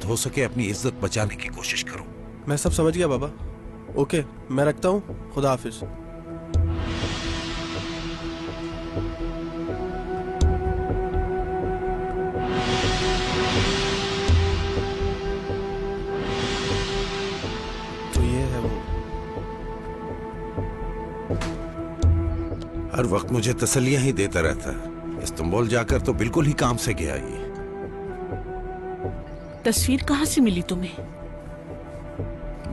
हो सके अपनी इज्जत बचाने की कोशिश करो। मैं सब समझ गया बाबा। ओके, मैं रखता हूँ। खुदा हाफिज। तो ये है वो। हर वक्त मुझे तसल्लियां ही देता रहता है। इस्तांबुल जाकर तो बिल्कुल ही काम से गया ये। तस्वीर कहाँ से मिली तुम्हें?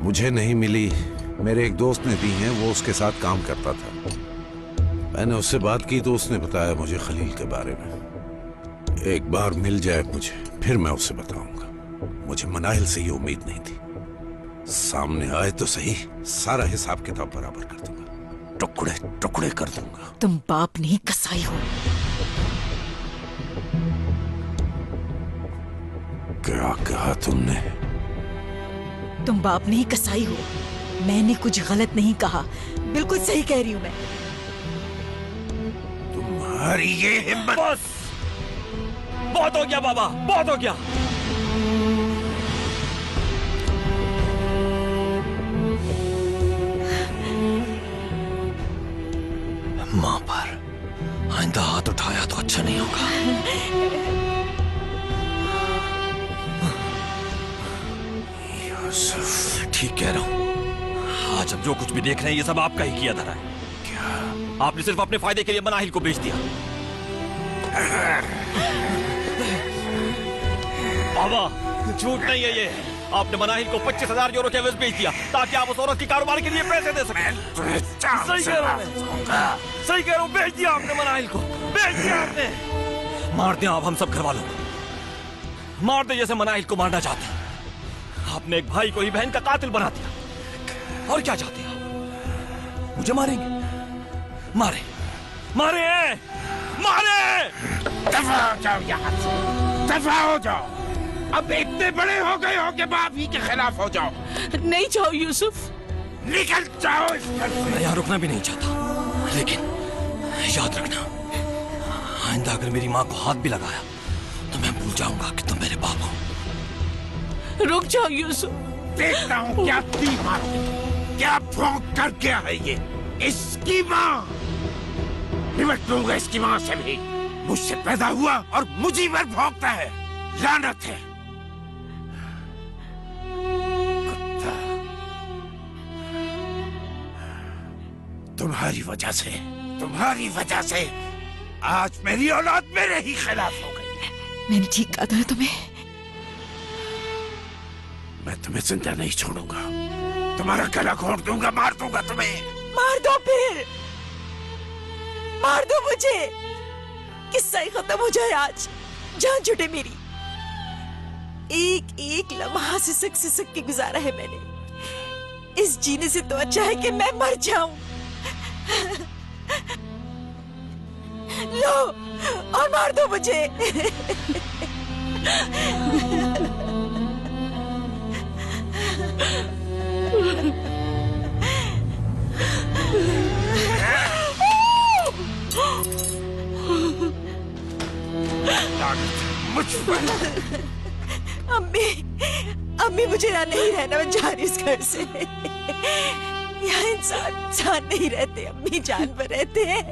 मुझे नहीं मिली, मेरे एक दोस्त ने दी है, वो उसके साथ काम करता था। मैंने उससे बात की तो उसने बताया मुझे खलील के बारे में। एक बार मिल जाए मुझे, फिर मैं उसे बताऊंगा। मुझे मनाहिल से ये उम्मीद नहीं थी। सामने आए तो सही, सारा हिसाब किताब बराबर कर दूंगा, टुकड़े टुकड़े कर दूंगा। तुम बाप नहीं कसाई हो। क्या कहा तुमने? तुम बाप नहीं कसाई हो। मैंने कुछ गलत नहीं कहा, बिल्कुल सही कह रही हूँ मैं। तुम्हारी ये हिम्मत। बस बहुत हो गया बाबा, बहुत हो गया। माँ पर आइंदा हाथ उठाया तो अच्छा नहीं होगा। ठीक कह रहा हूँ। आज हम जो कुछ भी देख रहे हैं ये सब आपका ही किया धरा है। क्या आपने सिर्फ अपने फायदे के लिए मनाहिल को बेच दिया? बाबा झूठ नहीं है ये। आपने मनाहिल को 25,000 यूरो के एवज बेच दिया ताकि आप उस औरत की कारोबार के लिए पैसे दे सकें। सही कह रहा हूँ, सही कह रहा हूँ। बेच दिया आपने मनाहिल को, बेच दिया आपने। मार दिया आप हम सब घर वालों को। मार दे जैसे मनाहिल को मारना चाहते हैं। आपने एक भाई को ही बहन का कातिल बना दिया। और क्या चाहते हैं? मुझे मारेंगे? मारे मारे मारे। दफा हो जाओ यहाँ से, दफा हो जाओ। अब इतने बड़े हो गए हो कि बाप ही के खिलाफ हो जाओ। नहीं जाओ यूसुफ, निकल जाओ इस घर से। मैं यहाँ रुकना भी नहीं चाहता, लेकिन याद रखना, आइंदा अगर मेरी माँ को हाथ भी लगाया तो मैं भूल जाऊंगा कि तुम मेरे बाप हो। रुक जाओ यूसुफ। देखता हूँ क्या तीर मारोगे, क्या भौंक कर गया है ये। इसकी माँ, निपट लूंगा इसकी माँ से भी। मुझसे पैदा हुआ और मुझी पर भौंकता है। लानत है कुत्ता। तुम्हारी वजह से आज मेरी औलाद मेरे ही खिलाफ हो गई। मैंने ठीक कहा था तुम्हें। मैं तुम्हें जिंदा नहीं छोड़ूंगा, तुम्हारा गला घोंट दूंगा, मार दूंगा तुम्हें। मार दो फिर, मार दो मुझे। किस्सा ही खत्म हो जाए आज, जान छूटे मेरी। एक एक लम्हा सिसक के गुजारा है मैंने। इस जीने से तो अच्छा है कि मैं मर जाऊं। लो और मार दो मुझे। मुझ पर अम्मी, अम्मी मुझे यहाँ नहीं रहना, मैं जा रही इस घर से। यहाँ इंसान नहीं रहते, अम्मी जानवर रहते हैं।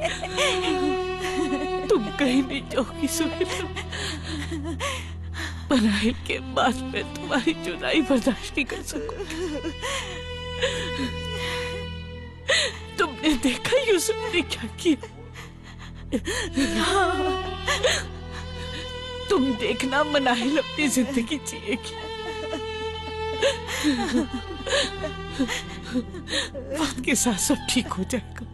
तुम कहीं नहीं जाओगी सुहेला। मनाहिल के बाद मैं तुम्हारी जुदाई बर्दाश्त नहीं कर सकूंगी। तुमने देखा यूसुफ ने क्या किया? तुम देखना मनाहिल अपनी जिंदगी जिएगी। वक्त के साथ सब ठीक हो जाएगा।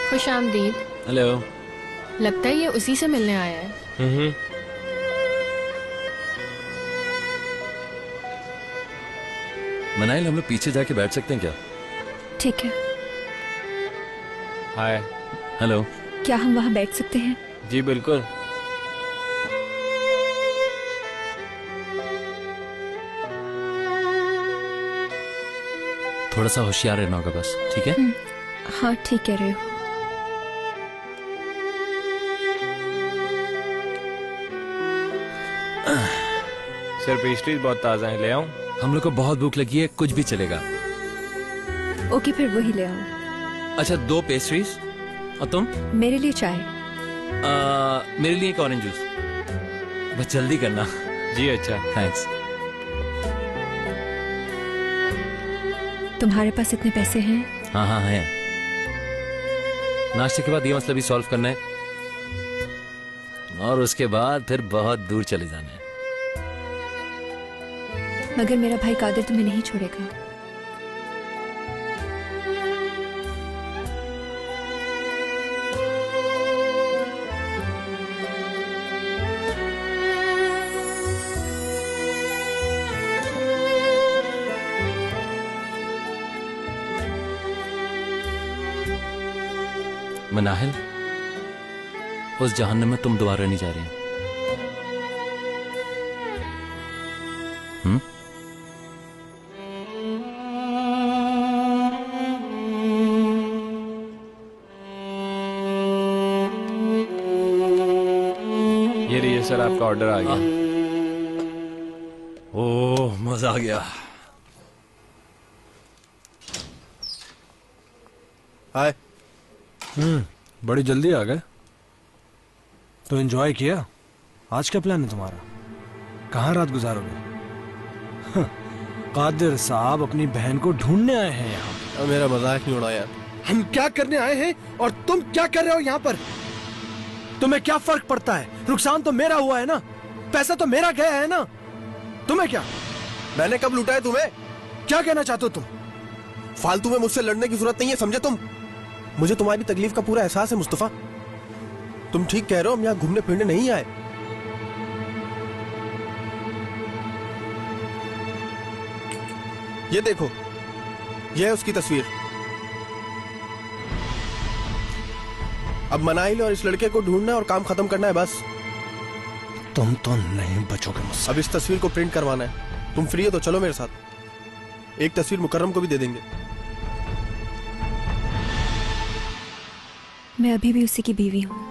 खुशामदीद। हेलो। लगता है ये उसी से मिलने आया है। मनाइल, हम लोग पीछे जाके बैठ सकते हैं क्या? ठीक है। हाय। हेलो। क्या हम वहाँ बैठ सकते हैं? जी बिल्कुल। थोड़ा सा होशियार रहना होगा बस, ठीक है? हाँ ठीक कह रहे हो। सर पेस्ट्रीज बहुत ताज़ा हैं, ले आऊं? हम लोग को बहुत भूख लगी है, कुछ भी चलेगा। ओके फिर वही ले आओ। अच्छा 2 पेस्ट्रीज। और तुम? मेरे लिए चाय। मेरे लिए एक ऑरेंज जूस। बस जल्दी करना। जी अच्छा। थैंक्स। तुम्हारे पास इतने पैसे हैं? हाँ हाँ है। नाश्ते के बाद ये मसला भी सॉल्व करना है और उसके बाद फिर बहुत दूर चले जाना है। मगर मेरा भाई कादिर तुम्हें नहीं छोड़ेगा। मनाहिल, उस जहन्नम में तुम दोबारा नहीं जा रही। ये लीजिए सर, आपका ऑर्डर आ गया। ओह मजा आ गया। हाय। बड़ी जल्दी आ गए। तो एंजॉय किया? आज क्या प्लान है तुम्हारा? कहाँ रात गुजारोगे? कादिर साहब अपनी बहन को ढूंढने आए हैं यहाँ। अब मेरा मजाक नहीं उड़ा यार। हम क्या करने आए हैं और तुम क्या कर रहे हो यहाँ पर? तुम्हें क्या फर्क पड़ता है? नुकसान तो मेरा हुआ है ना, पैसा तो मेरा गया है ना। तुम्हें क्या? मैंने कब लूटा है तुम्हें? क्या कहना चाहते हो तुम? फालतू में मुझसे लड़ने की जरूरत नहीं है, समझे तुम? मुझे तुम्हारी तकलीफ का पूरा एहसास है मुस्तफा। तुम ठीक कह रहे हो, हम यहाँ घूमने फिरने नहीं आए। ये देखो, ये है उसकी तस्वीर। अब मनाहिल और इस लड़के को ढूंढना और काम खत्म करना है बस। तुम तो नहीं बचोगे मुझसे। अब इस तस्वीर को प्रिंट करवाना है। तुम फ्री हो तो चलो मेरे साथ। एक तस्वीर मुकर्रम को भी दे देंगे। मैं अभी भी उसी की बीवी हूँ।